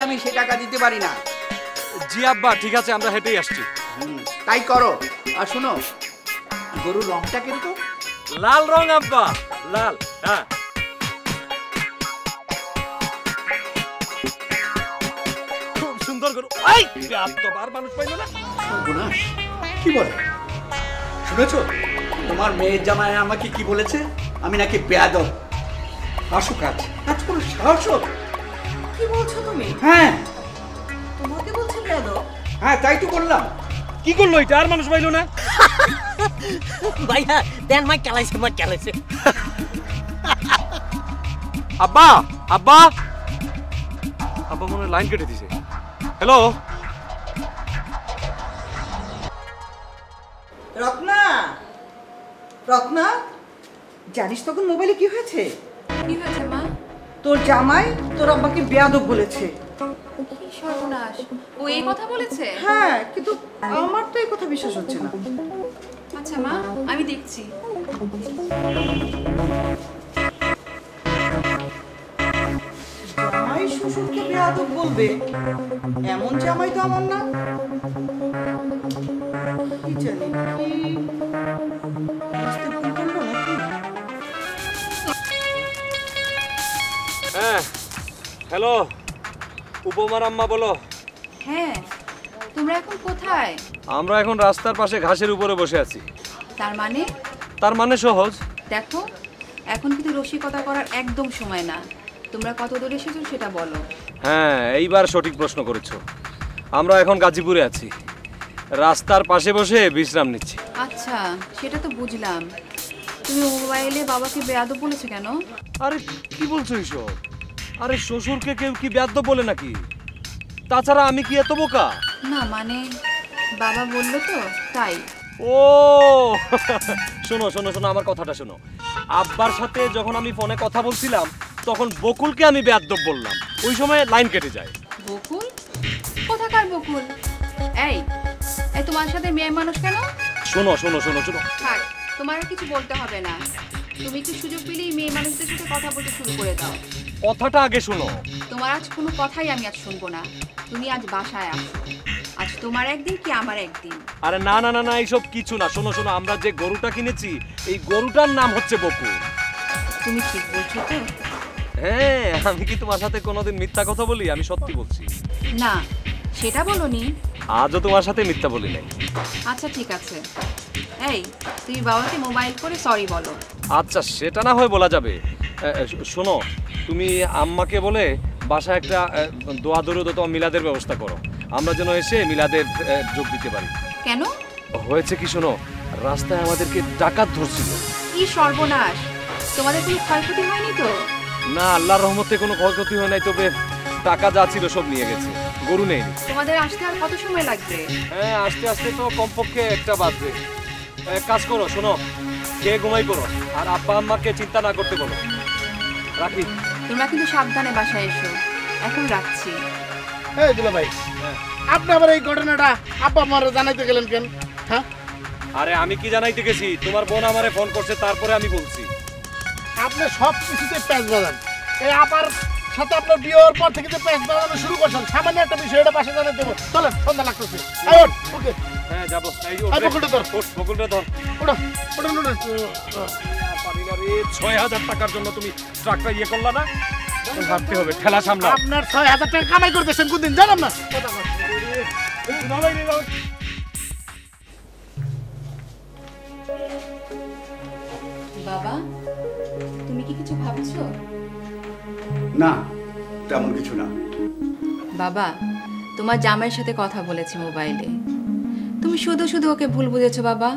আমি সে টাকা দিতে পারি না। জি আব্বা, ঠিক আছে, আমরা হেঁটেই আসছি। তাই করো। আর শোনো, গরুর রংটা কিন্তু লাল রং আব্বা, লাল। হ্যাঁ, খুব সুন্দর গরু। এই এতবার মানুষ পাইল না। সর্বনাশ, কি বলে শুনেছো? তোমার মেয়ের জামাই আমাকে কি বলেছে? আমি নাকি বেয়াদব। আসো কাজ কাজ করো, সাহস হোক। কি বলছো তুমি? হ্যাঁ তোমাকে বলছে বেয়াদব? হ্যাঁ, তাই তো করলাম। কি করলো এটা? আর মানুষ পাইল না। ভাইয়া দেন, মাই চালাইছে, মাই চালাইছে। আব্বা, আব্বা, আব্বা মনে হয় লাইন কেটে দিছে। হ্যালো, রত্না, রত্না, জানিস তখন মোবাইলে কি হয়েছে? কি হয়েছে মা? তোর জামাই তোর আব্বাকে বেয়াদব বলেছে। কি সর্বনাশ, ও এই কথা বলেছে? হ্যাঁ, কিন্তু আমার তো এই কথা বিশ্বাস হচ্ছে না। আচ্ছা মা, আমি দেখছি। জামাই শ্বশুরকে বেয়াদব বলবে, এমন জামাই তো আমার না। কি জানি কি বুঝতে ভুল করলো নাকি? হ্যাঁ, হ্যালো, উপমার আম্মা বলো। হ্যাঁ, তোমরা এখন কোথায়? আমরা এখন রাস্তার পাশে ঘাসের উপরে বসে আছি। তার মানে? তার মানে সহজ। দেখো, এখন কিন্তু রসিকতা করার একদম সময় না। তোমরা কত দূর এসেছো সেটা বলো। হ্যাঁ, এইবার সঠিক প্রশ্ন করেছো। আমরা এখন গাজীপুরে আছি, রাস্তার পাশে বসে বিশ্রাম নিচ্ছি। আচ্ছা, সেটা তো বুঝলাম। তুমি মোবাইলে বাবাকে বেয়াদব বলেছো কেন? আরে কি বলছো এইসব? আরে শ্বশুরকে কেউ কি বেয়াদব বলে নাকি? তাছাড়া আমি কি এত বোকা? না মানে, বাবা বললো তো তাই। ও শোনো শোনো শোনো, আমার কথাটা শোনো। আব্বার সাথে যখন আমি ফোনে কথা বলছিলাম তখন বকুলকে আমি বেয়াদব বললাম, ওই সময় লাইন কেটে যায়। বকুল? কোথাকার বকুল? এই এই তোমার সাথে মেয়ে মানুষ কেন? শোনো শোনো শোনো শোনো, থাক, তোমার আর কিছু বলতে হবে না। তুমি একটু সুযোগ পেলেই মেয়ে মানুষদের সাথে কথা বলতে শুরু করে দাও। কথাটা আগে শোনো। তোমার আজ কোনো কথাই আমি আজ শুনবো না। তুমি আজ বাসায় আসো। আজ তোমার একদিন কি আমার একদিন। আরে না না না না, এইসব কিছু না। শোনো শোনো, আমরা যে গরুটা কিনেছি এই গরুটার নাম হচ্ছে বকুল। তুমি ঠিক বলছো তো? হ্যাঁ, আমি কি তোমার সাথে কোনোদিন মিথ্যা কথা বলি? আমি সত্যি বলছি। না, সেটা বলোনি। আজও তোমার সাথে মিথ্যা বলি নাই। আচ্ছা ঠিক আছে। এই, তুমি বাবাকে মোবাইল করে সরি বলো। আচ্ছা, সেটা না হয় বলা যাবে। শোনো, তুমি আম্মাকে বলে বাসায় একটা দোয়া দরুদ অথবা মিলাদের ব্যবস্থা করো, আমরা যেন এসে মিলাদের যোগ দিতে পারি। কেন? হয়েছে কি শোনো, রাস্তায় আমাদেরকে ডাকাত ধরছিল। কি সর্বনাশ! তোমাদের কোনো ক্ষয়ক্ষতি হয়নি তো? না, আল্লাহর রহমতে কোনো ক্ষয়ক্ষতি হয় নাই, তবে টাকা যা ছিল সব নিয়ে গেছে, গরু নেয়নি। তোমাদের আসতে আর কত সময় লাগবে? হ্যাঁ, আস্তে আস্তে তো কমপক্ষে একটা বাজবে। এক কাজ করো, শোনো, খেয়ে ঘুমাই করো, আর আব্বা আম্মাকে চিন্তা না করতে বলো। রাখি। তোমরা কিন্তু সাবধানে বাসায় এসো। এখন রাখছি। এই দুলা ভাই, আপনি আবার এই ঘটনাটা আব্বা আমার জানাইতে গেলেন কেন? হ্যাঁ, আরে আমি কি জানাইতে গেছি? তোমার বোন আমারে ফোন করছে, তারপরে আমি বলছি। আপনি সব কিছুতে প্যাঁচ বাজান। এই আপার সাথে আপনার বিয়ের পর থেকে যে প্যাঁচ বাজানো শুরু করছেন, সামান্য একটা বিষয় এটা বাসা জানাই দেবো। চলেন, সন্ধ্যা লাগতেছে। ওকে, হ্যাঁ যাবো। এই বকুলটা ধর, বকুলটা ধর। ওটা ওটা ওটা পারি না রে, ৬,০০০ টাকার জন্য তুমি ট্রাকটা ইয়ে করলা না? ভাবতে হবে, ঠেলা সামলা। আপনার ৬,০০০ টাকা কামাই করতেছেন কোনদিন জানাম না। বাবা, তুমি কি কিছু ভাবছো? না, তেমন কিছু না। বাবা, তোমার জামাইয়ের সাথে কথা বলেছি মোবাইলে। তুমি শুধু শুধু ওকে ভুল বুঝেছো বাবা।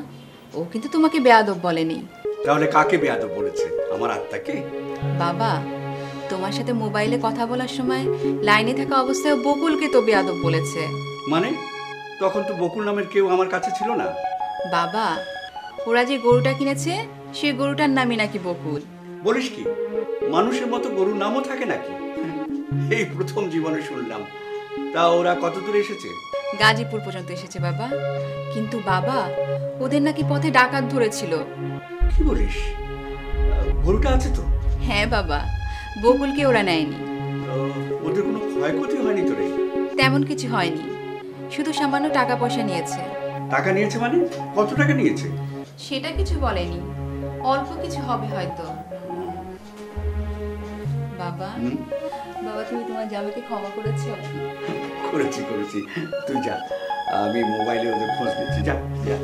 ও কিন্তু তোমাকে বেয়াদব বলেনি। তাহলে কাকে বেয়াদব বলেছে? আমার আত্মাকে? বাবা, তোমার সাথে মোবাইলে কথা বলার সময় লাইনে থাকা অবস্থায় বকুলকে তো বেয়াদব বলেছে। মানে তখন তো বকুল নামের কেউ আমার কাছে ছিল না। বাবা, ওরা যে গরুটা কিনেছে সে গরুটার নামই নাকি বকুল। বলিস কি? মানুষের মতো গরুর নামও থাকে নাকি? এই প্রথম জীবনে শুনলাম। তা ওরা কত দূরে এসেছে? গাজীপুর পর্যন্ত এসেছে বাবা। কিন্তু বাবা, ওদের নাকি পথে ডাকাত ধরেছিল। কি বলিস? গরুটা আছে তো? হ্যাঁ বাবা, বকুলকে ওরা নেয়নি। ওদের কোনো ক্ষয়ক্ষতি হয়নি তোরে? তেমন কিছু হয়নি, শুধু সামান্য টাকা পয়সা নিয়েছে। টাকা নিয়েছে মানে? কত টাকা নিয়েছে? সেটা কিছু বলেনি, অল্প কিছু হবে হয়তো। বাবা, হুম? বাবা তুমি তোমার জামাইকে ক্ষমা করেছো? করেছি। তুই যা, আমি মোবাইলে ওদের খোঁজ নিচ্ছি। যা যা।